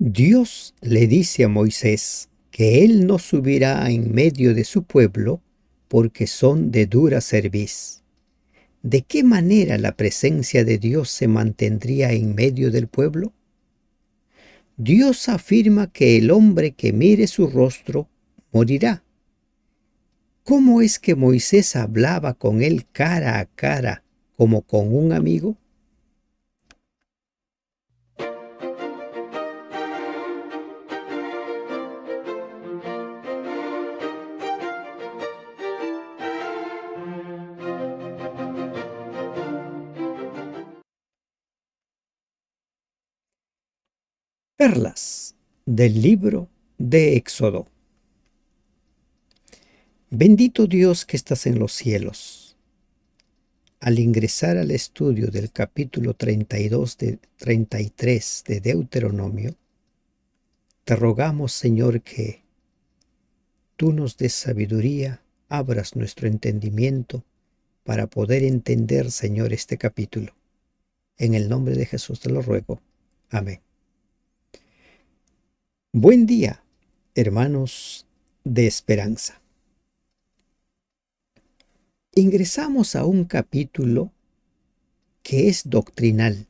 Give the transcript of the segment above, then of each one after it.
Dios le dice a Moisés que él no subirá en medio de su pueblo porque son de dura cerviz. ¿De qué manera la presencia de Dios se mantendría en medio del pueblo? Dios afirma que el hombre que mire su rostro morirá. ¿Cómo es que Moisés hablaba con él cara a cara como con un amigo? Perlas del libro de Éxodo. Bendito Dios que estás en los cielos. Al ingresar al estudio del capítulo 32 de 33 de Deuteronomio, te rogamos, Señor, que tú nos des sabiduría, abras nuestro entendimiento para poder entender, Señor, este capítulo. En el nombre de Jesús te lo ruego. Amén. Buen día, hermanos de esperanza. Ingresamos a un capítulo que es doctrinal.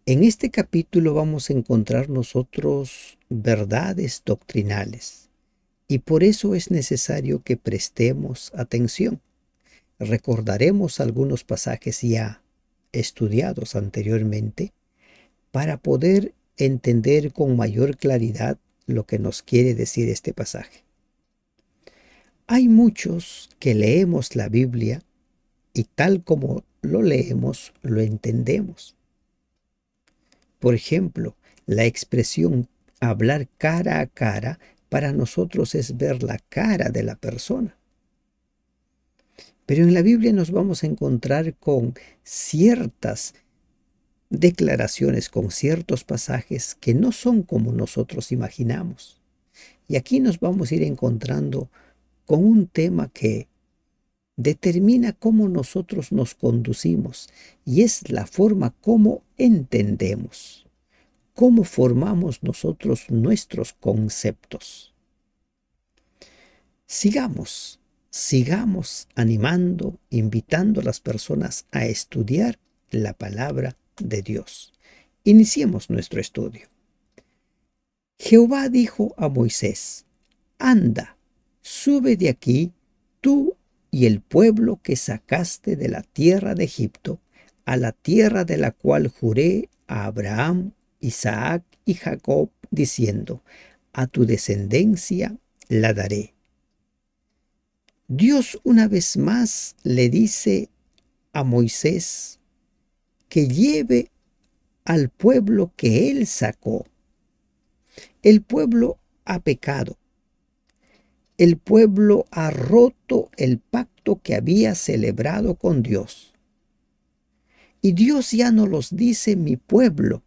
En este capítulo vamos a encontrar nosotros verdades doctrinales y por eso es necesario que prestemos atención. Recordaremos algunos pasajes ya estudiados anteriormente para poder entender con mayor claridad lo que nos quiere decir este pasaje. Hay muchos que leemos la Biblia y tal como lo leemos, lo entendemos. Por ejemplo, la expresión hablar cara a cara para nosotros es ver la cara de la persona. Pero en la Biblia nos vamos a encontrar con ciertas declaraciones, con ciertos pasajes que no son como nosotros imaginamos. Y aquí nos vamos a ir encontrando con un tema que determina cómo nosotros nos conducimos y es la forma como entendemos, cómo formamos nosotros nuestros conceptos. Sigamos animando, invitando a las personas a estudiar la palabra de Dios. Iniciemos nuestro estudio. Jehová dijo a Moisés: Anda, sube de aquí, tú y el pueblo que sacaste de la tierra de Egipto, a la tierra de la cual juré a Abraham, Isaac y Jacob, diciendo: a tu descendencia la daré. Dios una vez más le dice a Moisés que lleve al pueblo que él sacó. El pueblo ha pecado. El pueblo ha roto el pacto que había celebrado con Dios. Y Dios ya no los dice mi pueblo.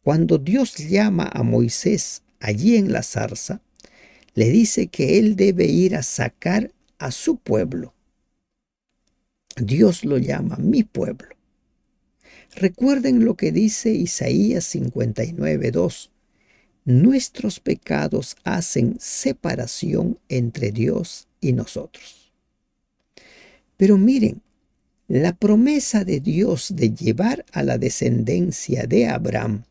Cuando Dios llama a Moisés allí en la zarza, le dice que él debe ir a sacar a su pueblo. Dios lo llama mi pueblo. Recuerden lo que dice Isaías 59:2. Nuestros pecados hacen separación entre Dios y nosotros. Pero miren, la promesa de Dios de llevar a la descendencia de Abraham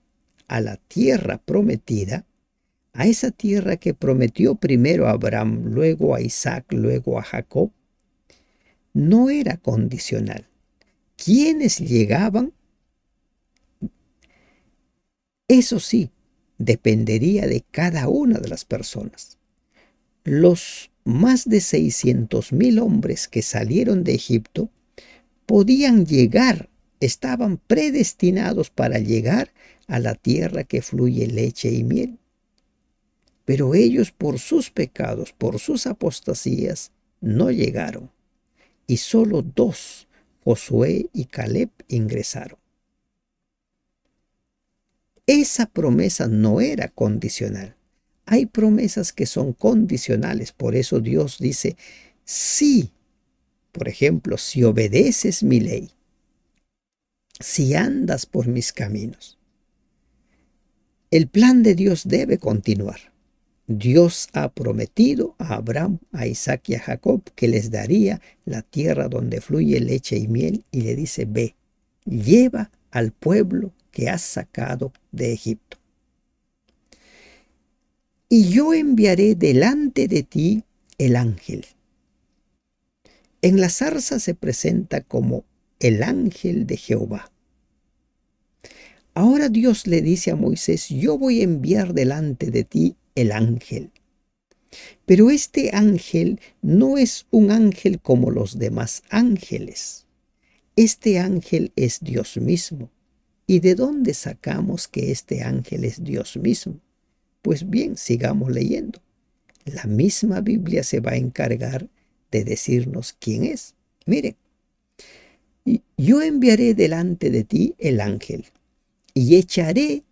a la tierra prometida, a esa tierra que prometió primero a Abraham, luego a Isaac, luego a Jacob, no era condicional. ¿Quiénes llegaban? Eso sí, dependería de cada una de las personas. Los más de 600,000 hombres que salieron de Egipto podían llegar, estaban predestinados para llegar a la tierra que fluye leche y miel. Pero ellos por sus pecados, por sus apostasías, no llegaron. Y solo 2, Josué y Caleb, ingresaron. Esa promesa no era condicional. Hay promesas que son condicionales, por eso Dios dice, sí, por ejemplo, si obedeces mi ley, si andas por mis caminos. El plan de Dios debe continuar. Dios ha prometido a Abraham, a Isaac y a Jacob que les daría la tierra donde fluye leche y miel, y le dice: ve, lleva al pueblo que has sacado de Egipto. Y yo enviaré delante de ti el ángel. En la zarza se presenta como el ángel de Jehová. Ahora Dios le dice a Moisés: yo voy a enviar delante de ti el ángel. Pero este ángel no es un ángel como los demás ángeles. Este ángel es Dios mismo. ¿Y de dónde sacamos que este ángel es Dios mismo? Pues bien, sigamos leyendo. La misma Biblia se va a encargar de decirnos quién es. Miren, yo enviaré delante de ti el ángel y echaré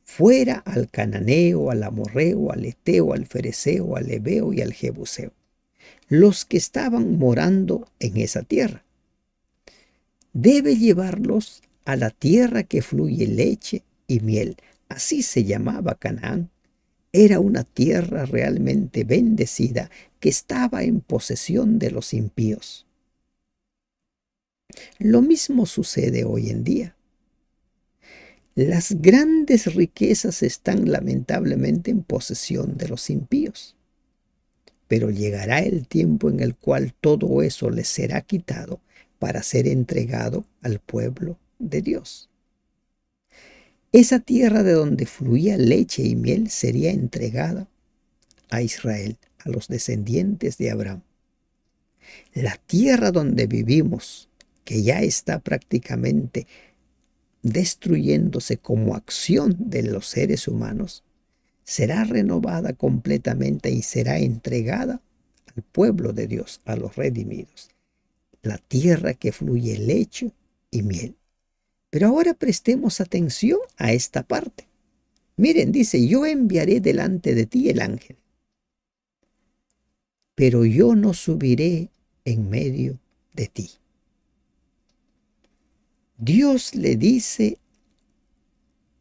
fuera al cananeo, al amorreo, al eteo, al fereceo, al heveo y al jebuseo, los que estaban morando en esa tierra. Debe llevarlos a la tierra que fluye leche y miel. Así se llamaba Canaán. Era una tierra realmente bendecida que estaba en posesión de los impíos. Lo mismo sucede hoy en día. Las grandes riquezas están lamentablemente en posesión de los impíos. Pero llegará el tiempo en el cual todo eso les será quitado para ser entregado al pueblo de Dios. Esa tierra de donde fluía leche y miel sería entregada a Israel, a los descendientes de Abraham. La tierra donde vivimos, que ya está prácticamente destruyéndose como acción de los seres humanos, será renovada completamente y será entregada al pueblo de Dios, a los redimidos. La tierra que fluye leche y miel. Pero ahora prestemos atención a esta parte. Miren, dice: yo enviaré delante de ti el ángel, pero yo no subiré en medio de ti. Dios le dice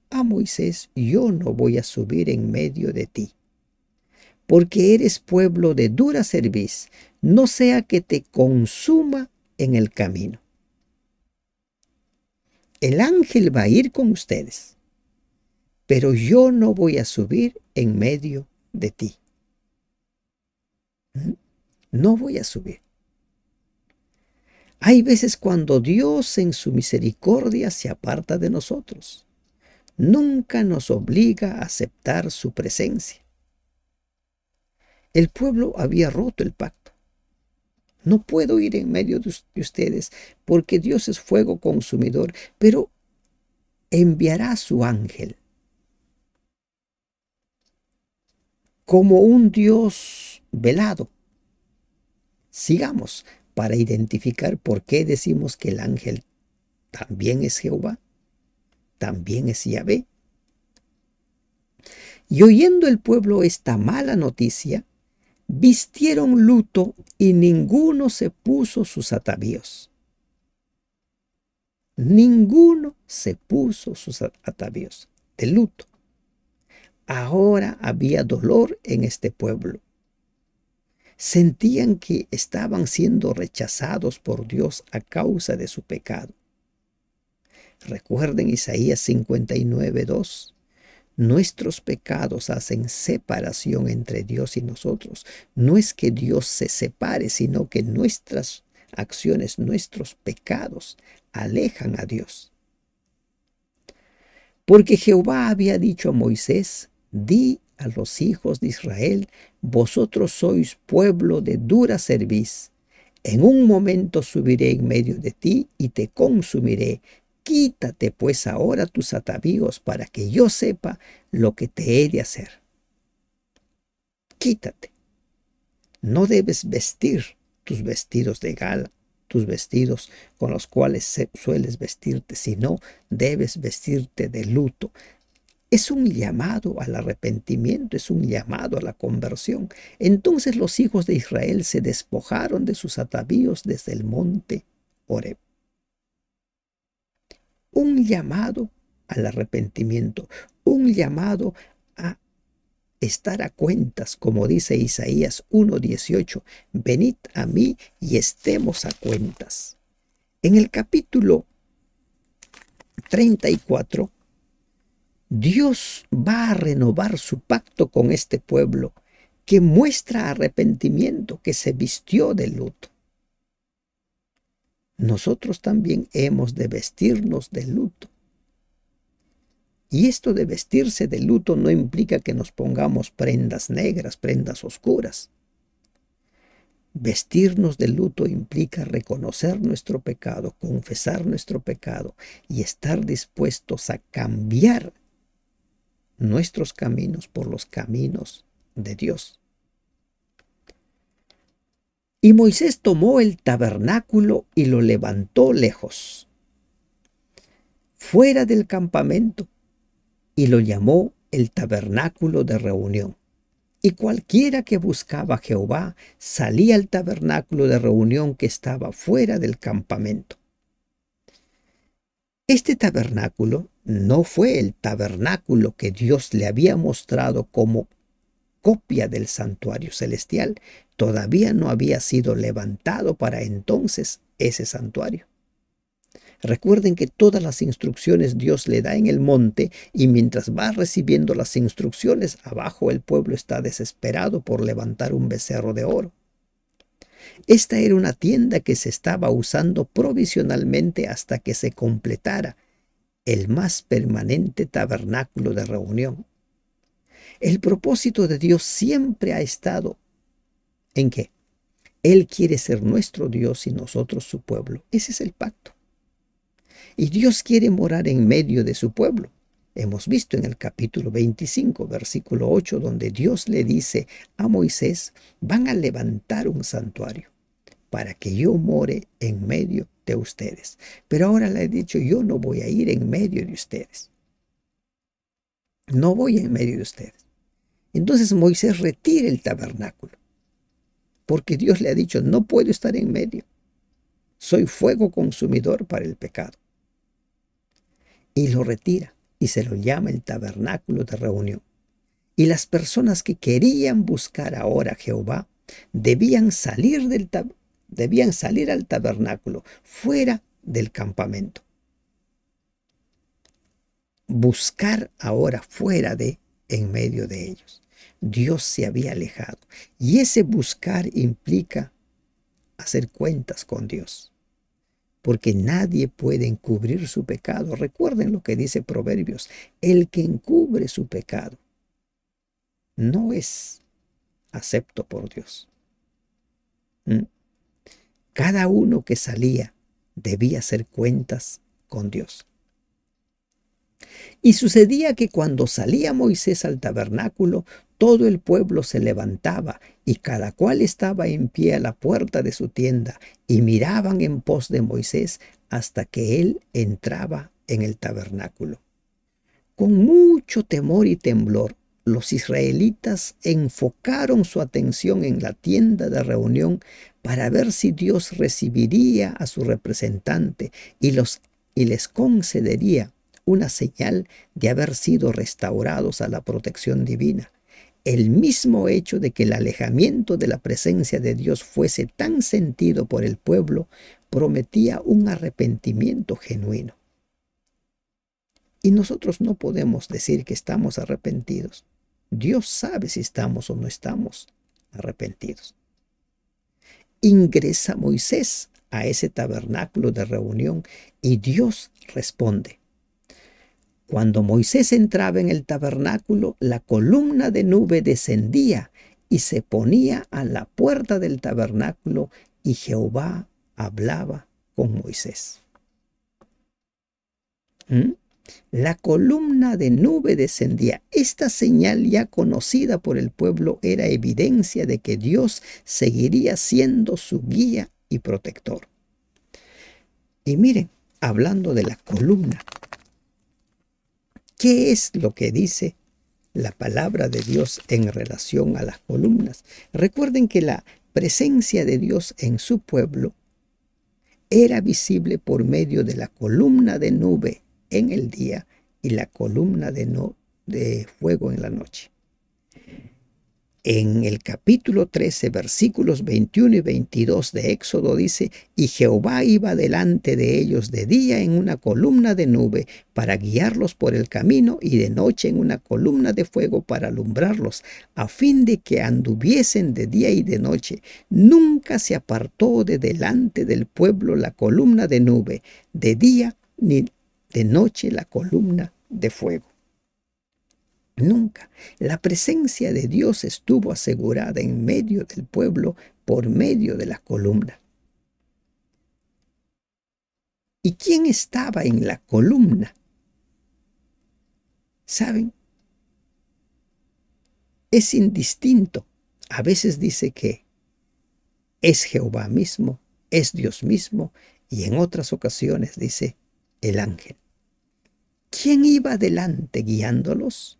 a Moisés: yo no voy a subir en medio de ti, porque eres pueblo de dura cerviz, no sea que te consuma en el camino. El ángel va a ir con ustedes, pero yo no voy a subir en medio de ti. No voy a subir. Hay veces cuando Dios en su misericordia se aparta de nosotros. Nunca nos obliga a aceptar su presencia. El pueblo había roto el pacto. No puedo ir en medio de ustedes porque Dios es fuego consumidor, pero enviará a su ángel como un Dios velado. Sigamos para identificar por qué decimos que el ángel también es Jehová, también es Yahvé. Y oyendo el pueblo esta mala noticia, vistieron luto y ninguno se puso sus atavíos. Ninguno se puso sus atavíos de luto. Ahora había dolor en este pueblo. Sentían que estaban siendo rechazados por Dios a causa de su pecado. Recuerden Isaías 59:2. Nuestros pecados hacen separación entre Dios y nosotros. No es que Dios se separe, sino que nuestras acciones, nuestros pecados alejan a Dios. Porque Jehová había dicho a Moisés: di a los hijos de Israel: vosotros sois pueblo de dura cerviz. En un momento subiré en medio de ti y te consumiré. Quítate pues ahora tus atavíos para que yo sepa lo que te he de hacer. Quítate. No debes vestir tus vestidos de gala, tus vestidos con los cuales sueles vestirte, sino debes vestirte de luto. Es un llamado al arrepentimiento, es un llamado a la conversión. Entonces los hijos de Israel se despojaron de sus atavíos desde el monte Horeb. Un llamado al arrepentimiento, un llamado a estar a cuentas, como dice Isaías 1:18, venid a mí y estemos a cuentas. En el capítulo 34, Dios va a renovar su pacto con este pueblo que muestra arrepentimiento, que se vistió de luto. Nosotros también hemos de vestirnos de luto. Y esto de vestirse de luto no implica que nos pongamos prendas negras, prendas oscuras. Vestirnos de luto implica reconocer nuestro pecado, confesar nuestro pecado y estar dispuestos a cambiar nuestros caminos por los caminos de Dios. Y Moisés tomó el tabernáculo y lo levantó lejos, fuera del campamento, y lo llamó el tabernáculo de reunión. Y cualquiera que buscaba a Jehová salía al tabernáculo de reunión que estaba fuera del campamento. Este tabernáculo no fue el tabernáculo que Dios le había mostrado como copia del santuario celestial. Todavía no había sido levantado para entonces ese santuario. Recuerden que todas las instrucciones Dios le da en el monte, y mientras va recibiendo las instrucciones, abajo el pueblo está desesperado por levantar un becerro de oro. Esta era una tienda que se estaba usando provisionalmente hasta que se completara el más permanente tabernáculo de reunión. El propósito de Dios siempre ha estado en que Él quiere ser nuestro Dios y nosotros su pueblo. Ese es el pacto. Y Dios quiere morar en medio de su pueblo. Hemos visto en el capítulo 25, versículo 8, donde Dios le dice a Moisés, van a levantar un santuario para que yo more en medio de ustedes. Pero ahora le he dicho, yo no voy a ir en medio de ustedes. No voy en medio de ustedes. Entonces Moisés retira el tabernáculo, porque Dios le ha dicho, no puedo estar en medio. Soy fuego consumidor para el pecado. Y lo retira y se lo llama el tabernáculo de reunión. Y las personas que querían buscar ahora a Jehová debían salir al tabernáculo, fuera del campamento. Buscar ahora fuera en medio de ellos. Dios se había alejado. Y ese buscar implica hacer cuentas con Dios. Porque nadie puede encubrir su pecado. Recuerden lo que dice Proverbios. El que encubre su pecado no es acepto por Dios. Cada uno que salía debía hacer cuentas con Dios. Y sucedía que cuando salía Moisés al tabernáculo, todo el pueblo se levantaba y cada cual estaba en pie a la puerta de su tienda y miraban en pos de Moisés hasta que él entraba en el tabernáculo. Con mucho temor y temblor, los israelitas enfocaron su atención en la tienda de reunión para ver si Dios recibiría a su representante y les concedería una señal de haber sido restaurados a la protección divina. El mismo hecho de que el alejamiento de la presencia de Dios fuese tan sentido por el pueblo prometía un arrepentimiento genuino. Y nosotros no podemos decir que estamos arrepentidos. Dios sabe si estamos o no estamos arrepentidos. Ingresa Moisés a ese tabernáculo de reunión y Dios responde. Cuando Moisés entraba en el tabernáculo, la columna de nube descendía y se ponía a la puerta del tabernáculo y Jehová hablaba con Moisés. La columna de nube descendía. Esta señal ya conocida por el pueblo era evidencia de que Dios seguiría siendo su guía y protector. Y miren, hablando de la columna, ¿qué es lo que dice la palabra de Dios en relación a las columnas? Recuerden que la presencia de Dios en su pueblo era visible por medio de la columna de nube en el día y la columna de de fuego en la noche. En el capítulo 13, versículos 21 y 22 de Éxodo dice: y Jehová iba delante de ellos de día en una columna de nube para guiarlos por el camino, y de noche en una columna de fuego para alumbrarlos, a fin de que anduviesen de día y de noche. Nunca se apartó de delante del pueblo la columna de nube, de día ni de noche la columna de fuego. Nunca. La presencia de Dios estuvo asegurada en medio del pueblo por medio de la columna. ¿Y quién estaba en la columna? ¿Saben? Es indistinto. A veces dice que es Jehová mismo, es Dios mismo, y en otras ocasiones dice el ángel. ¿Quién iba adelante guiándolos?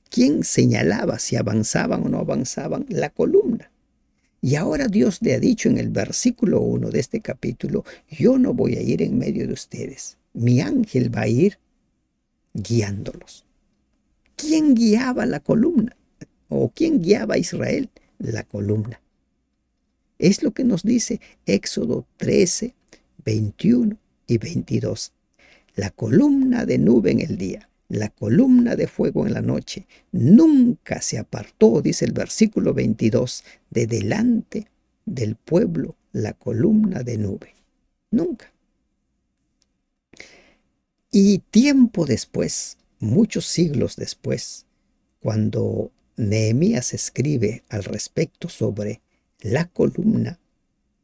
¿Quién señalaba si avanzaban o no avanzaban? La columna. Y ahora Dios le ha dicho en el versículo 1 de este capítulo: yo no voy a ir en medio de ustedes. Mi ángel va a ir guiándolos. ¿Quién guiaba la columna? ¿O quién guiaba a Israel? La columna. Es lo que nos dice Éxodo 13, 21 y 22. La columna de nube en el día, la columna de fuego en la noche, nunca se apartó, dice el versículo 22, de delante del pueblo la columna de nube. Nunca. Y tiempo después, muchos siglos después, cuando Nehemías escribe al respecto sobre la columna,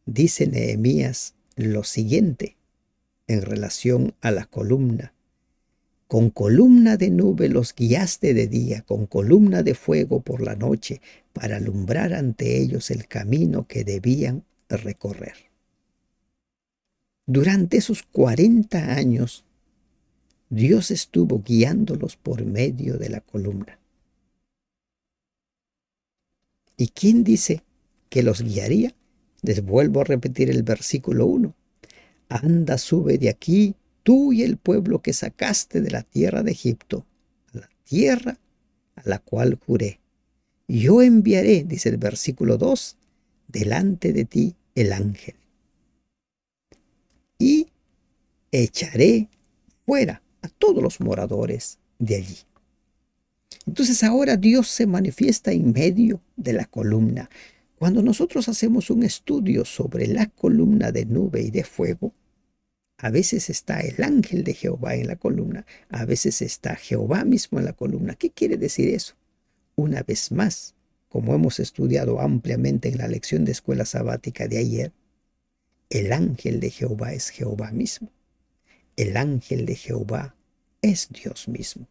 dice Nehemías lo siguiente en relación a la columna: con columna de nube los guiaste de día, con columna de fuego por la noche, para alumbrar ante ellos el camino que debían recorrer. Durante esos 40 años, Dios estuvo guiándolos por medio de la columna. ¿Y quién dice que los guiaría? Les vuelvo a repetir el versículo 1. Anda, sube de aquí, tú y el pueblo que sacaste de la tierra de Egipto, a la tierra a la cual juré. Yo enviaré, dice el versículo 2, delante de ti el ángel, y echaré fuera a todos los moradores de allí. Entonces ahora Dios se manifiesta en medio de la columna. Cuando nosotros hacemos un estudio sobre la columna de nube y de fuego, a veces está el ángel de Jehová en la columna, a veces está Jehová mismo en la columna. ¿Qué quiere decir eso? Una vez más, como hemos estudiado ampliamente en la lección de escuela sabática de ayer, el ángel de Jehová es Jehová mismo. El ángel de Jehová es Dios mismo.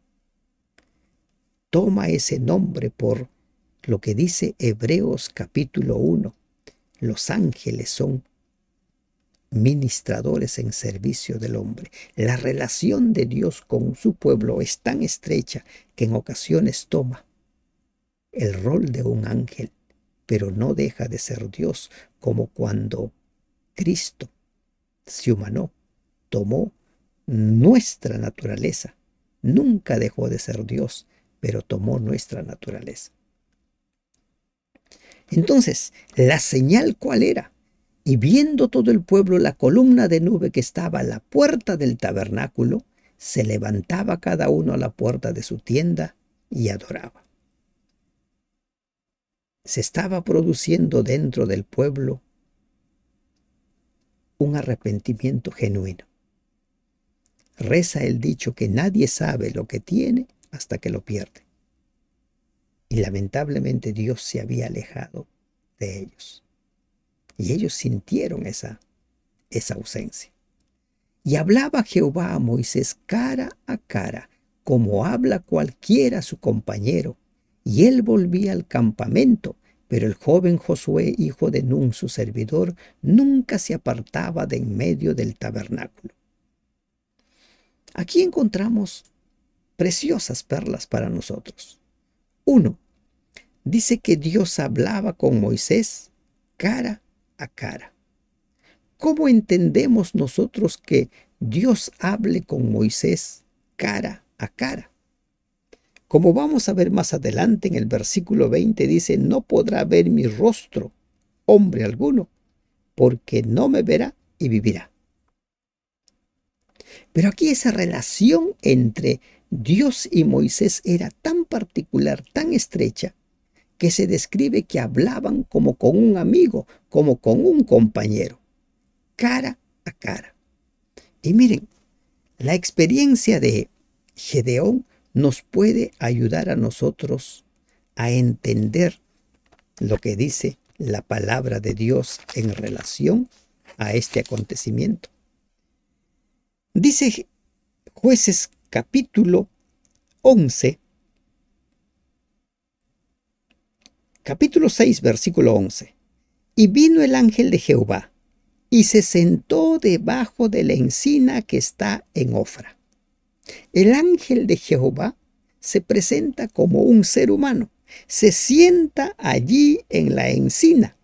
Toma ese nombre por lo que dice Hebreos capítulo 1. Los ángeles son ministradores en servicio del hombre. La relación de Dios con su pueblo es tan estrecha que en ocasiones toma el rol de un ángel, pero no deja de ser Dios, como cuando Cristo se humanó, tomó nuestra naturaleza. Nunca dejó de ser Dios, pero tomó nuestra naturaleza. Entonces, ¿la señal cuál era? Y viendo todo el pueblo la columna de nube que estaba a la puerta del tabernáculo, se levantaba cada uno a la puerta de su tienda y adoraba. Se estaba produciendo dentro del pueblo un arrepentimiento genuino. Reza el dicho que nadie sabe lo que tiene hasta que lo pierde. Y lamentablemente Dios se había alejado de ellos. Y ellos sintieron esa ausencia. Y hablaba Jehová a Moisés cara a cara, como habla cualquiera a su compañero. Y él volvía al campamento, pero el joven Josué, hijo de Nun, su servidor, nunca se apartaba de en medio del tabernáculo. Aquí encontramos preciosas perlas para nosotros. 1. Dice que Dios hablaba con Moisés cara a cara. ¿Cómo entendemos nosotros que Dios hable con Moisés cara a cara? Como vamos a ver más adelante en el versículo 20, dice, no podrá ver mi rostro hombre alguno, porque no me verá y vivirá. Pero aquí esa relación entre Dios y Moisés era tan particular, tan estrecha, que se describe que hablaban como con un amigo, como con un compañero, cara a cara. Y miren, la experiencia de Gedeón nos puede ayudar a nosotros a entender lo que dice la palabra de Dios en relación a este acontecimiento. Dice Jueces capítulo 11, capítulo 6, versículo 11. Y vino el ángel de Jehová y se sentó debajo de la encina que está en Ofra. El ángel de Jehová se presenta como un ser humano. Se sienta allí en la encina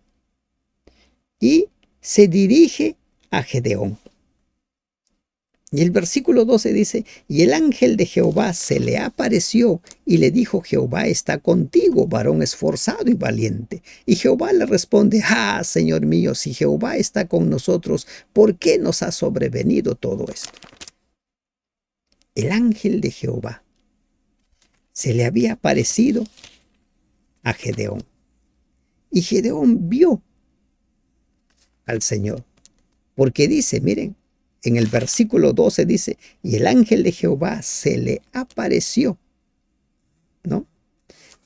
y se dirige a Gedeón. Y el versículo 12 dice, y el ángel de Jehová se le apareció y le dijo, Jehová está contigo, varón esforzado y valiente. Y Jehová le responde, ah, Señor mío, si Jehová está con nosotros, ¿por qué nos ha sobrevenido todo esto? El ángel de Jehová se le había aparecido a Gedeón. Y Gedeón vio al Señor, porque dice, miren, en el versículo 12 dice, y el ángel de Jehová se le apareció, ¿no?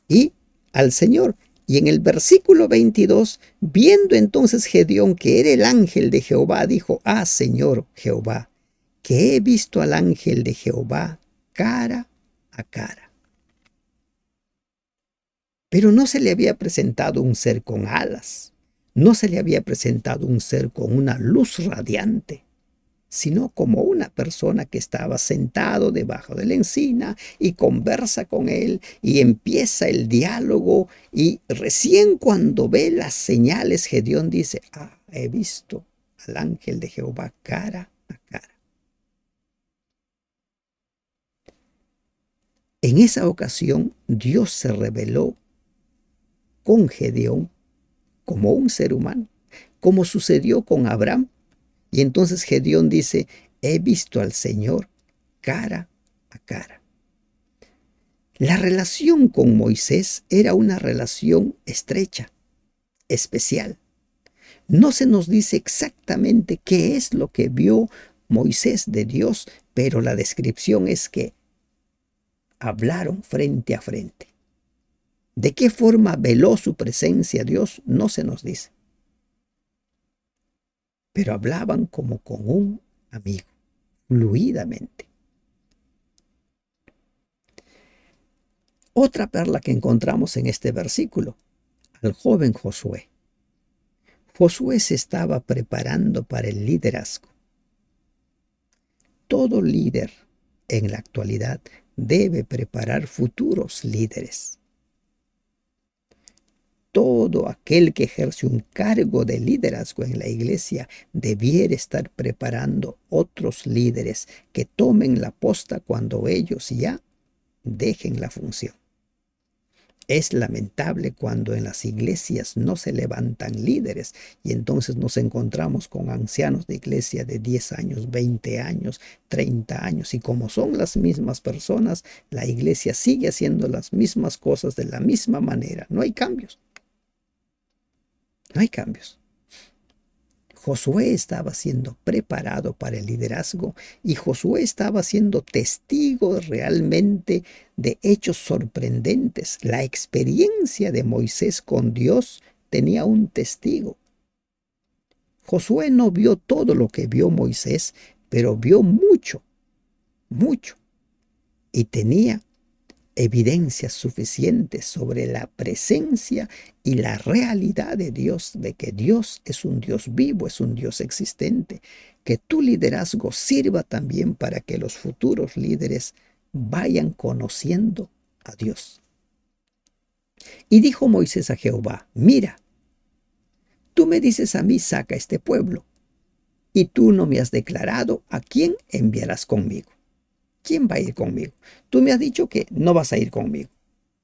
Y al Señor. Y en el versículo 22, viendo entonces Gedeón que era el ángel de Jehová, dijo, ah, Señor Jehová, que he visto al ángel de Jehová cara a cara. Pero no se le había presentado un ser con alas, no se le había presentado un ser con una luz radiante, sino como una persona que estaba sentado debajo de la encina y conversa con él y empieza el diálogo, y recién cuando ve las señales, Gedeón dice, ah, he visto al ángel de Jehová cara a cara. En esa ocasión, Dios se reveló con Gedeón como un ser humano, como sucedió con Abraham. Y entonces Gedeón dice, he visto al Señor cara a cara. La relación con Moisés era una relación estrecha, especial. No se nos dice exactamente qué es lo que vio Moisés de Dios, pero la descripción es que hablaron frente a frente. ¿De qué forma veló su presencia Dios? No se nos dice. Pero hablaban como con un amigo, fluidamente. Otra perla que encontramos en este versículo, al joven Josué. Josué se estaba preparando para el liderazgo. Todo líder en la actualidad debe preparar futuros líderes. Todo aquel que ejerce un cargo de liderazgo en la iglesia debiera estar preparando otros líderes que tomen la posta cuando ellos ya dejen la función. Es lamentable cuando en las iglesias no se levantan líderes y entonces nos encontramos con ancianos de iglesia de 10 años, 20 años, 30 años, y como son las mismas personas, la iglesia sigue haciendo las mismas cosas de la misma manera. No hay cambios. No hay cambios. Josué estaba siendo preparado para el liderazgo y Josué estaba siendo testigo realmente de hechos sorprendentes. La experiencia de Moisés con Dios tenía un testigo. Josué no vio todo lo que vio Moisés, pero vio mucho, mucho. Y tenía evidencias suficientes sobre la presencia y la realidad de Dios, de que Dios es un Dios vivo, es un Dios existente, que tu liderazgo sirva también para que los futuros líderes vayan conociendo a Dios. Y dijo Moisés a Jehová, mira, tú me dices a mí, saca este pueblo, y tú no me has declarado a quién enviarás conmigo. ¿quién va a ir conmigo? Tú me has dicho que no vas a ir conmigo.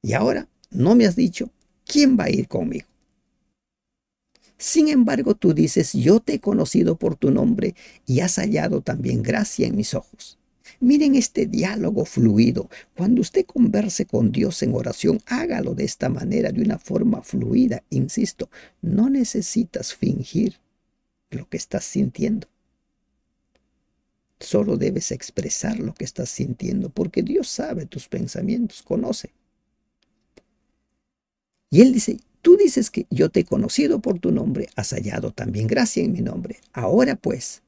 Y ahora no me has dicho quién va a ir conmigo. Sin embargo, tú dices, yo te he conocido por tu nombre y has hallado también gracia en mis ojos. Miren este diálogo fluido. Cuando usted converse con Dios en oración, hágalo de esta manera, de una forma fluida. Insisto, no necesitas fingir lo que estás sintiendo. Solo debes expresar lo que estás sintiendo, porque Dios sabe tus pensamientos, conoce. Y Él dice, tú dices que yo te he conocido por tu nombre, has hallado también gracia en mi nombre. Ahora pues,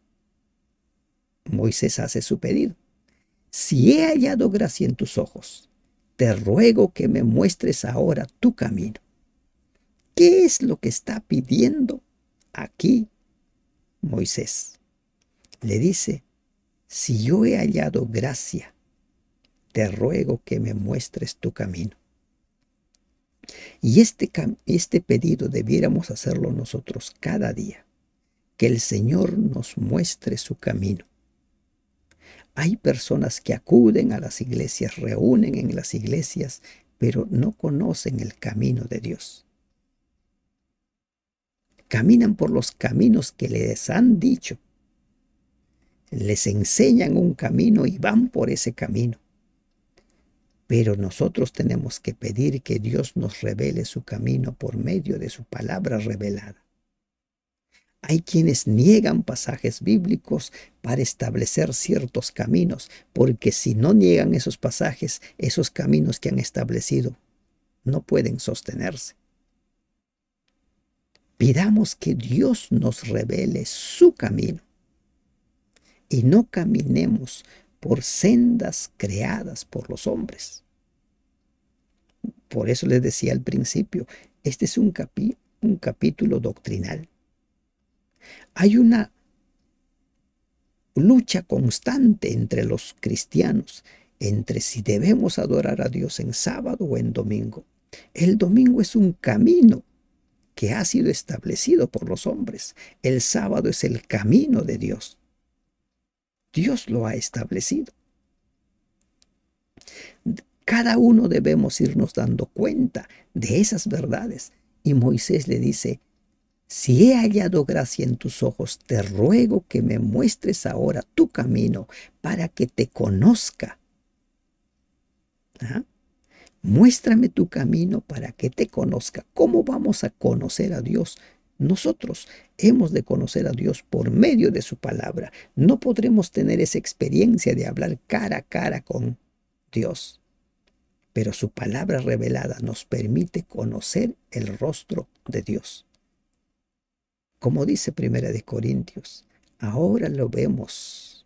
Moisés hace su pedido. Si he hallado gracia en tus ojos, te ruego que me muestres ahora tu camino. ¿Qué es lo que está pidiendo aquí Moisés? Le dice, si yo he hallado gracia, te ruego que me muestres tu camino. Y este pedido debiéramos hacerlo nosotros cada día, que el Señor nos muestre su camino. Hay personas que acuden a las iglesias, reúnen en las iglesias, pero no conocen el camino de Dios. Caminan por los caminos que les han dicho. Les enseñan un camino y van por ese camino. Pero nosotros tenemos que pedir que Dios nos revele su camino por medio de su palabra revelada. Hay quienes niegan pasajes bíblicos para establecer ciertos caminos, porque si no niegan esos pasajes, esos caminos que han establecido no pueden sostenerse. Pidamos que Dios nos revele su camino y no caminemos por sendas creadas por los hombres. Por eso les decía al principio, este es un capítulo doctrinal. Hay una lucha constante entre los cristianos, entre si debemos adorar a Dios en sábado o en domingo. El domingo es un camino que ha sido establecido por los hombres. El sábado es el camino de Dios. Dios lo ha establecido. Cada uno debemos irnos dando cuenta de esas verdades. Y Moisés le dice, si he hallado gracia en tus ojos, te ruego que me muestres ahora tu camino para que te conozca. ¿Ah? Muéstrame tu camino para que te conozca. ¿Cómo vamos a conocer a Dios? Nosotros hemos de conocer a Dios por medio de su palabra. No podremos tener esa experiencia de hablar cara a cara con Dios. Pero su palabra revelada nos permite conocer el rostro de Dios. Como dice Primera de Corintios, ahora lo vemos,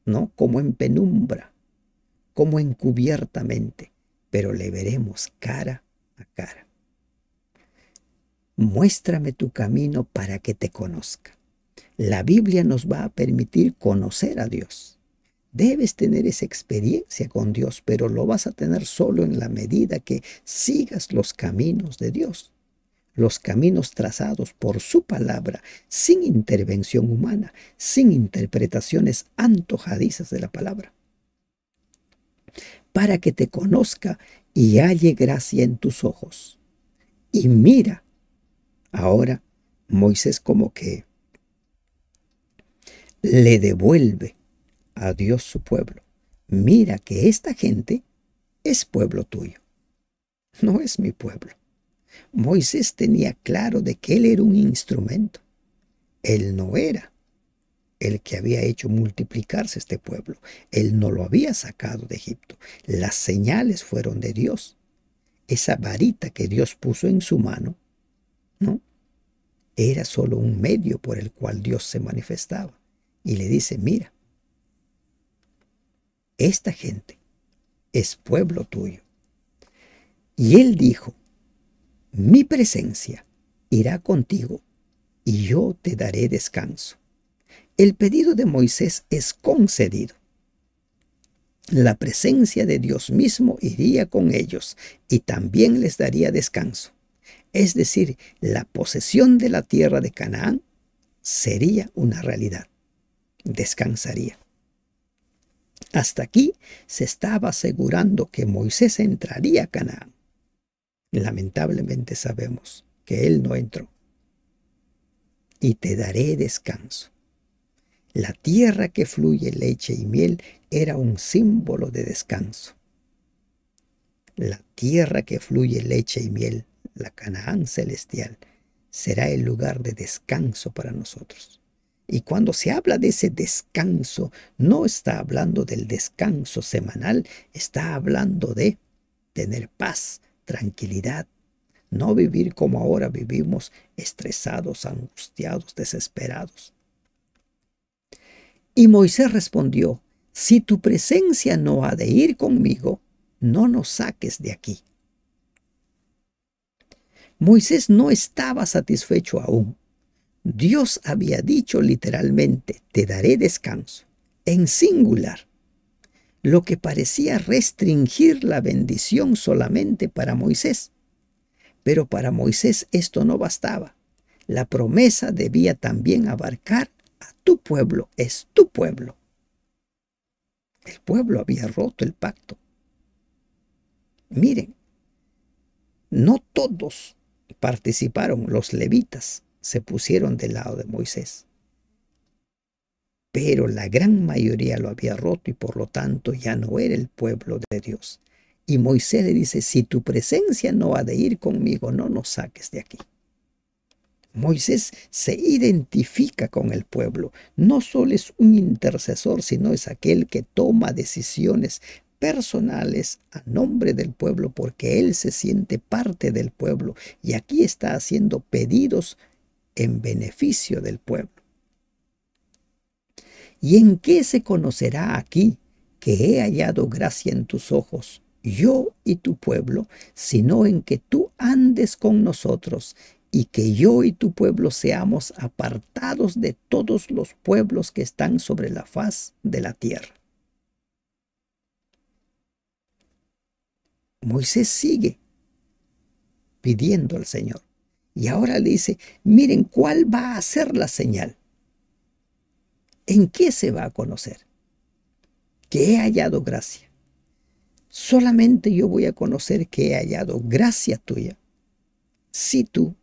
¿no? Como en penumbra, como encubiertamente, pero le veremos cara a cara. Muéstrame tu camino para que te conozca. La Biblia nos va a permitir conocer a Dios. Debes tener esa experiencia con Dios, pero lo vas a tener solo en la medida que sigas los caminos de Dios, los caminos trazados por su palabra, sin intervención humana, sin interpretaciones antojadizas de la palabra, para que te conozca y halle gracia en tus ojos. Y mira, ahora Moisés como que le devuelve a Dios su pueblo. Mira que esta gente es pueblo tuyo, no es mi pueblo. Moisés tenía claro de que él era un instrumento. Él no era el que había hecho multiplicarse este pueblo. Él no lo había sacado de Egipto. Las señales fueron de Dios. Esa varita que Dios puso en su mano, ¿no? Era solo un medio por el cual Dios se manifestaba. Y le dice, mira, esta gente es pueblo tuyo. Y él dijo, mi presencia irá contigo y yo te daré descanso. El pedido de Moisés es concedido. La presencia de Dios mismo iría con ellos y también les daría descanso. Es decir, la posesión de la tierra de Canaán sería una realidad. Descansaría. Hasta aquí se estaba asegurando que Moisés entraría a Canaán. Lamentablemente sabemos que él no entró. Y te daré descanso. La tierra que fluye leche y miel era un símbolo de descanso. La tierra que fluye leche y miel, la Canaán celestial, será el lugar de descanso para nosotros. Y cuando se habla de ese descanso, no está hablando del descanso semanal, está hablando de tener paz, tranquilidad, no vivir como ahora vivimos, estresados, angustiados, desesperados. Y Moisés respondió: si tu presencia no ha de ir conmigo, no nos saques de aquí. Moisés no estaba satisfecho aún. Dios había dicho literalmente: te daré descanso, en singular, lo que parecía restringir la bendición solamente para Moisés. Pero para Moisés esto no bastaba. La promesa debía también abarcar a tu pueblo, es tu pueblo. El pueblo había roto el pacto. Miren, no todos participaron, los levitas se pusieron del lado de Moisés, pero la gran mayoría lo había roto y por lo tanto ya no era el pueblo de Dios. Y Moisés le dice: si tu presencia no ha de ir conmigo, no nos saques de aquí. Moisés se identifica con el pueblo. No solo es un intercesor, sino es aquel que toma decisiones personales a nombre del pueblo, porque él se siente parte del pueblo y aquí está haciendo pedidos en beneficio del pueblo. ¿Y en qué se conocerá aquí que he hallado gracia en tus ojos, yo y tu pueblo, sino en que tú andes con nosotros y que yo y tu pueblo seamos apartados de todos los pueblos que están sobre la faz de la tierra? Moisés sigue pidiendo al Señor y ahora le dice: miren, ¿cuál va a ser la señal? ¿En qué se va a conocer que he hallado gracia? Solamente yo voy a conocer que he hallado gracia tuya si tú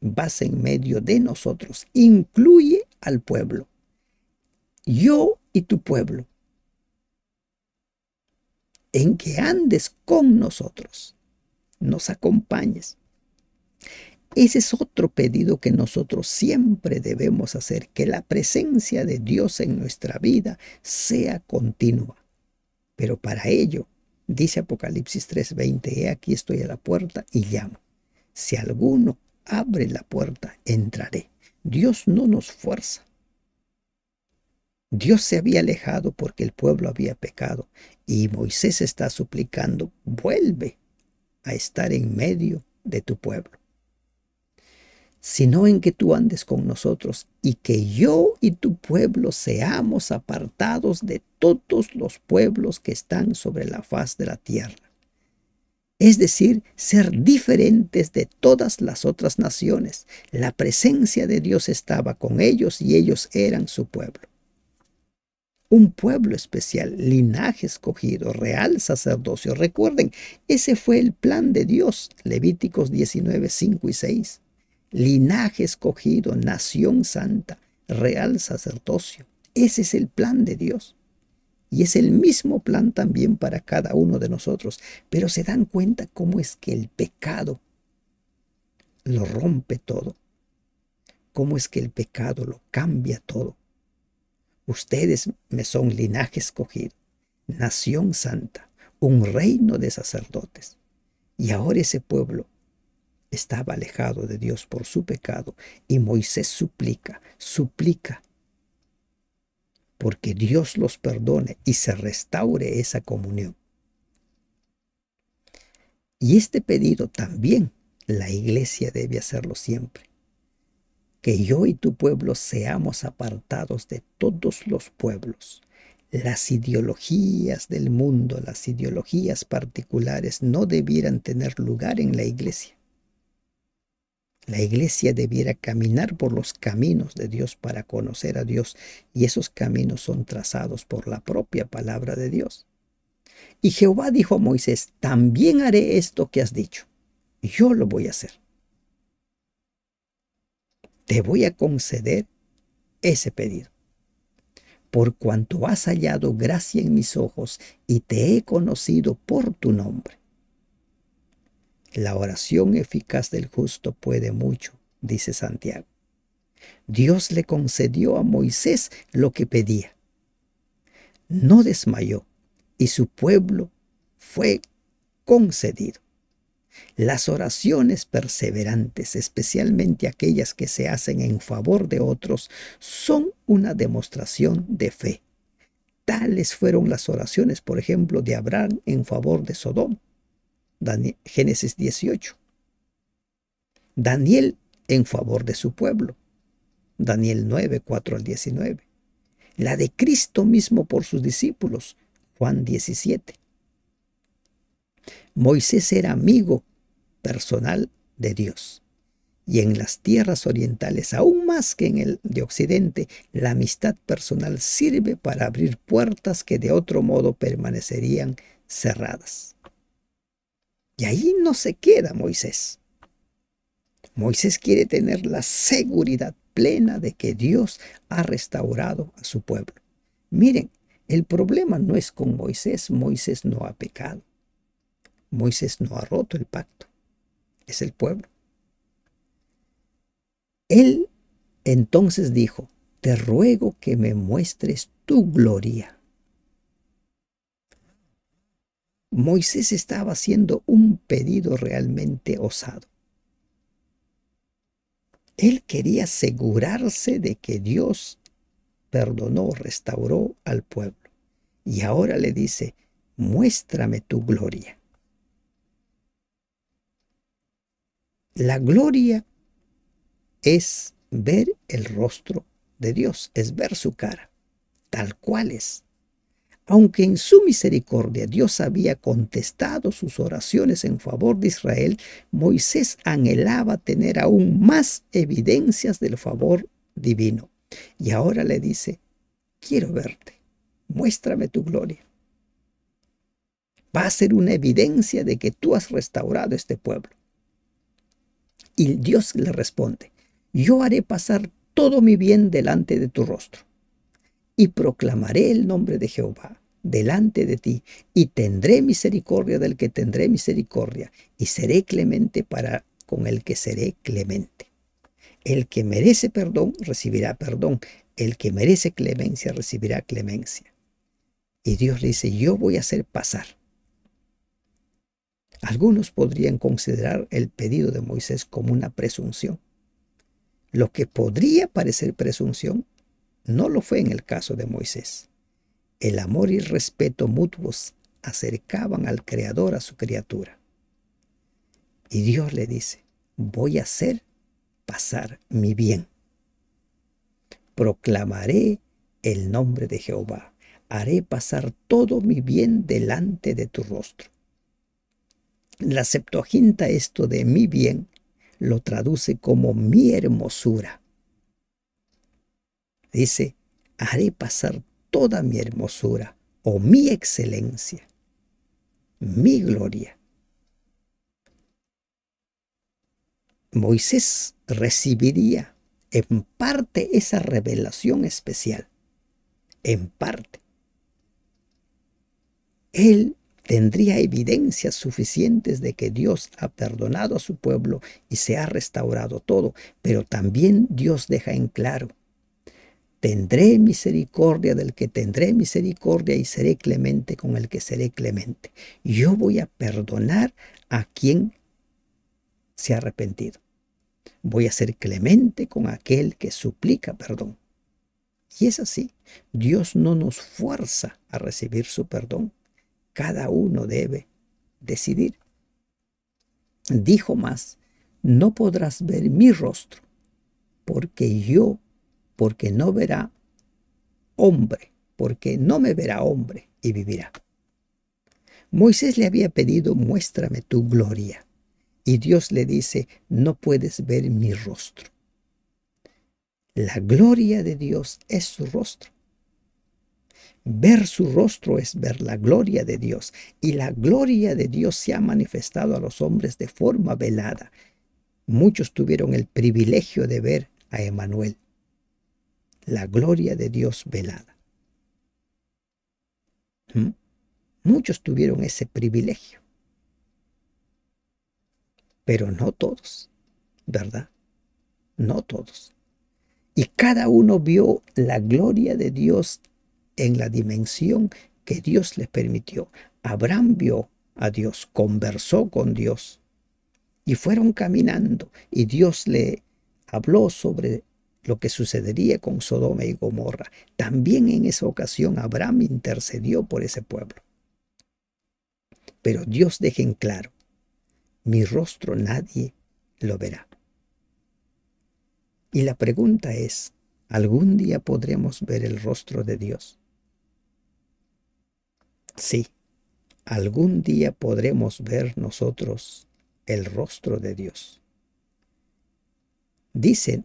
vas en medio de nosotros. Incluye al pueblo, yo y tu pueblo, en que andes con nosotros, nos acompañes. Ese es otro pedido que nosotros siempre debemos hacer, que la presencia de Dios en nuestra vida sea continua. Pero para ello, dice Apocalipsis 3:20, he aquí estoy a la puerta y llamo. Si alguno abre la puerta, entraré. Dios no nos fuerza. Dios se había alejado porque el pueblo había pecado y Moisés está suplicando: vuelve a estar en medio de tu pueblo, sino en que tú andes con nosotros y que yo y tu pueblo seamos apartados de todos los pueblos que están sobre la faz de la tierra. Es decir, ser diferentes de todas las otras naciones. La presencia de Dios estaba con ellos y ellos eran su pueblo. Un pueblo especial, linaje escogido, real sacerdocio. Recuerden, ese fue el plan de Dios. Levíticos 19, 5 y 6. Linaje escogido, nación santa, real sacerdocio. Ese es el plan de Dios. Y es el mismo plan también para cada uno de nosotros. Pero se dan cuenta cómo es que el pecado lo rompe todo. Cómo es que el pecado lo cambia todo. Ustedes me son linaje escogido, nación santa, un reino de sacerdotes. Y ahora ese pueblo estaba alejado de Dios por su pecado. Y Moisés suplica, porque Dios los perdone y se restaure esa comunión. Y este pedido también la iglesia debe hacerlo siempre. Que yo y tu pueblo seamos apartados de todos los pueblos. Las ideologías del mundo, las ideologías particulares no debieran tener lugar en la iglesia. La iglesia debiera caminar por los caminos de Dios para conocer a Dios, y esos caminos son trazados por la propia palabra de Dios. Y Jehová dijo a Moisés: también haré esto que has dicho. Yo lo voy a hacer. Te voy a conceder ese pedido. Por cuanto has hallado gracia en mis ojos y te he conocido por tu nombre. La oración eficaz del justo puede mucho, dice Santiago. Dios le concedió a Moisés lo que pedía. No desmayó y su pueblo fue concedido. Las oraciones perseverantes, especialmente aquellas que se hacen en favor de otros, son una demostración de fe. Tales fueron las oraciones, por ejemplo, de Abraham en favor de Sodoma. Génesis 18. Daniel en favor de su pueblo. Daniel 9, 4 al 19. La de Cristo mismo por sus discípulos. Juan 17. Moisés era amigo personal de Dios. Y en las tierras orientales, aún más que en el de Occidente, la amistad personal sirve para abrir puertas que de otro modo permanecerían cerradas. Y ahí no se queda Moisés. Moisés quiere tener la seguridad plena de que Dios ha restaurado a su pueblo. Miren, el problema no es con Moisés. Moisés no ha pecado. Moisés no ha roto el pacto. Es el pueblo. Él entonces dijo: te ruego que me muestres tu gloria. Moisés estaba haciendo un pedido realmente osado. Él quería asegurarse de que Dios perdonó, restauró al pueblo. Y ahora le dice: muéstrame tu gloria. La gloria es ver el rostro de Dios, es ver su cara, tal cual es. Aunque en su misericordia Dios había contestado sus oraciones en favor de Israel, Moisés anhelaba tener aún más evidencias del favor divino. Y ahora le dice: quiero verte, muéstrame tu gloria. Va a ser una evidencia de que tú has restaurado este pueblo. Y Dios le responde: yo haré pasar todo mi bien delante de tu rostro, y proclamaré el nombre de Jehová delante de ti, y tendré misericordia del que tendré misericordia, y seré clemente para con el que seré clemente. El que merece perdón recibirá perdón, el que merece clemencia recibirá clemencia. Y Dios le dice: yo voy a hacer pasar. Algunos podrían considerar el pedido de Moisés como una presunción. Lo que podría parecer presunción no lo fue en el caso de Moisés. El amor y respeto mutuos acercaban al Creador a su criatura. Y Dios le dice: voy a hacer pasar mi bien. Proclamaré el nombre de Jehová. Haré pasar todo mi bien delante de tu rostro. La Septuaginta esto de mi bien lo traduce como mi hermosura. Dice: haré pasar toda mi hermosura o mi excelencia, mi gloria. Moisés recibiría en parte esa revelación especial, en parte. Él tendría evidencias suficientes de que Dios ha perdonado a su pueblo y se ha restaurado todo, pero también Dios deja en claro: tendré misericordia del que tendré misericordia y seré clemente con el que seré clemente. Yo voy a perdonar a quien se ha arrepentido. Voy a ser clemente con aquel que suplica perdón. Y es así. Dios no nos fuerza a recibir su perdón. Cada uno debe decidir. Dijo más: no podrás ver mi rostro, porque no verá hombre, porque no me verá hombre y vivirá. Moisés le había pedido: muéstrame tu gloria. y Dios le dice, no puedes ver mi rostro. La gloria de Dios es su rostro. Ver su rostro es ver la gloria de Dios, y la gloria de Dios se ha manifestado a los hombres de forma velada. Muchos tuvieron el privilegio de ver a Emmanuel, la gloria de Dios velada. Muchos tuvieron ese privilegio, pero no todos, ¿verdad? No todos. Y cada uno vio la gloria de Dios en la dimensión que Dios les permitió. Abraham vio a Dios, conversó con Dios y fueron caminando y Dios le habló sobre lo que sucedería con Sodoma y Gomorra. También en esa ocasión Abraham intercedió por ese pueblo. Pero Dios deja en claro, mi rostro nadie lo verá. Y la pregunta es, ¿algún día podremos ver el rostro de Dios? Sí, algún día podremos ver nosotros el rostro de Dios. Dice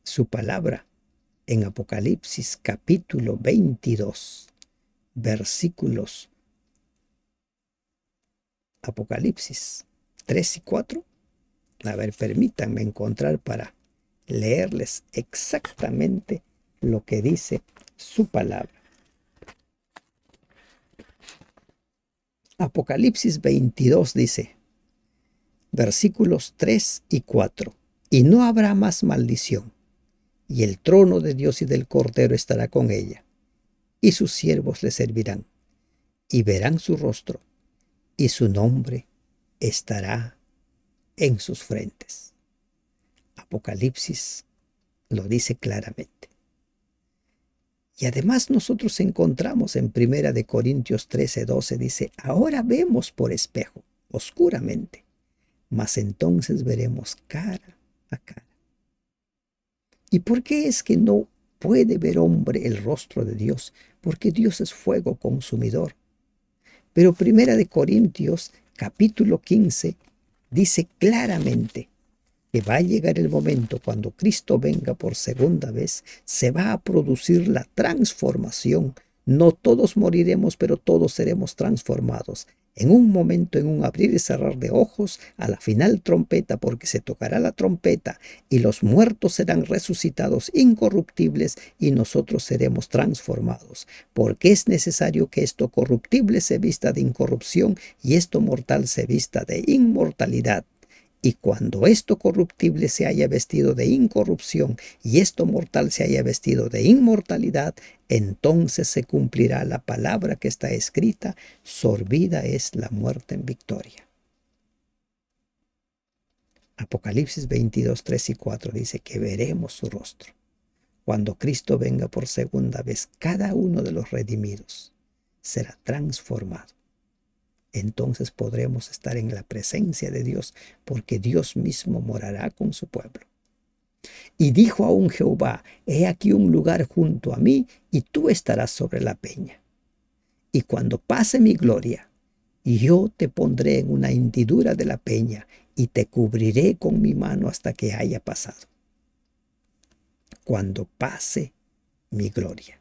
su palabra en Apocalipsis capítulo 22, versículos Apocalipsis 3 y 4. A ver, permítanme encontrar para leerles exactamente lo que dice su palabra. Apocalipsis 22 dice, versículos 3 y 4. Y no habrá más maldición, y el trono de Dios y del Cordero estará con ella, y sus siervos le servirán, y verán su rostro, y su nombre estará en sus frentes. Apocalipsis lo dice claramente. Y además nosotros encontramos en 1 de Corintios 13:12, dice, ahora vemos por espejo, oscuramente, mas entonces veremos cara a cara. ¿Y por qué es que no puede ver hombre el rostro de Dios? Porque Dios es fuego consumidor. Pero 1 de Corintios capítulo 15 dice claramente que va a llegar el momento cuando Cristo venga por segunda vez, se va a producir la transformación. No todos moriremos, pero todos seremos transformados. En un momento, en un abrir y cerrar de ojos, a la final trompeta, porque se tocará la trompeta y los muertos serán resucitados incorruptibles y nosotros seremos transformados. Porque es necesario que esto corruptible se vista de incorrupción y esto mortal se vista de inmortalidad. Y cuando esto corruptible se haya vestido de incorrupción y esto mortal se haya vestido de inmortalidad, entonces se cumplirá la palabra que está escrita, sorbida es la muerte en victoria. Apocalipsis 22, 3 y 4 dice que veremos su rostro. Cuando Cristo venga por segunda vez, cada uno de los redimidos será transformado. Entonces podremos estar en la presencia de Dios, porque Dios mismo morará con su pueblo. Y dijo aún Jehová, he aquí un lugar junto a mí, y tú estarás sobre la peña. Y cuando pase mi gloria, yo te pondré en una hendidura de la peña, y te cubriré con mi mano hasta que haya pasado. Cuando pase mi gloria.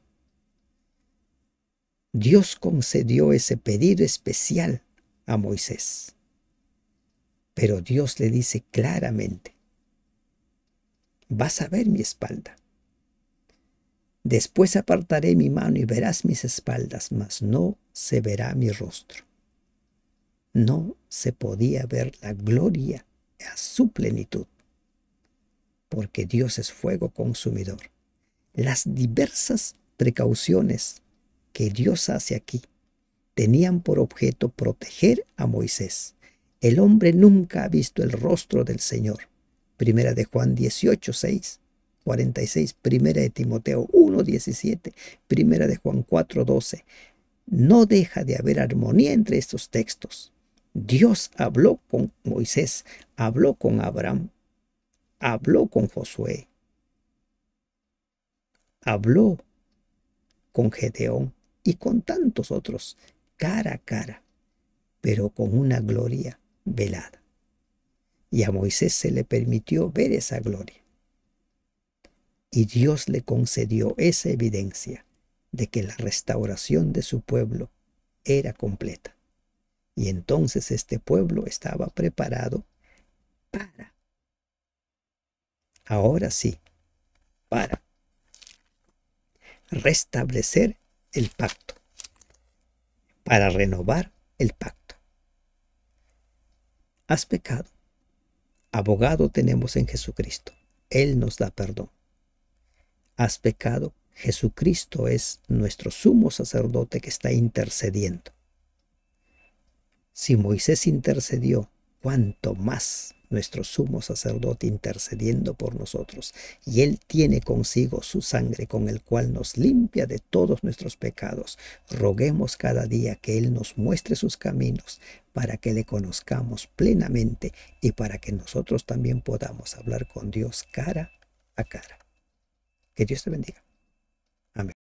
Dios concedió ese pedido especial a Moisés. Pero Dios le dice claramente, vas a ver mi espalda. Después apartaré mi mano y verás mis espaldas, mas no se verá mi rostro. No se podía ver la gloria a su plenitud, porque Dios es fuego consumidor. Las diversas precauciones que Dios hace aquí tenían por objeto proteger a Moisés. El hombre nunca ha visto el rostro del Señor. Primera de Juan 18:6, 46, Primera de Timoteo 1:17, Primera de Juan 4:12. No deja de haber armonía entre estos textos. Dios habló con Moisés, habló con Abraham, habló con Josué, habló con Gedeón y con tantos otros, cara a cara, pero con una gloria velada. y a Moisés se le permitió ver esa gloria. Y Dios le concedió esa evidencia de que la restauración de su pueblo era completa. Y entonces este pueblo estaba preparado para, ahora sí, para restablecer el pacto, para renovar el pacto. Has pecado. Abogado tenemos en Jesucristo. Él nos da perdón. Has pecado. Jesucristo es nuestro sumo sacerdote que está intercediendo. Si Moisés intercedió, ¿cuánto más nuestro sumo sacerdote intercediendo por nosotros? Y Él tiene consigo su sangre con el cual nos limpia de todos nuestros pecados. Roguemos cada día que Él nos muestre sus caminos para que le conozcamos plenamente y para que nosotros también podamos hablar con Dios cara a cara. Que Dios te bendiga. Amén.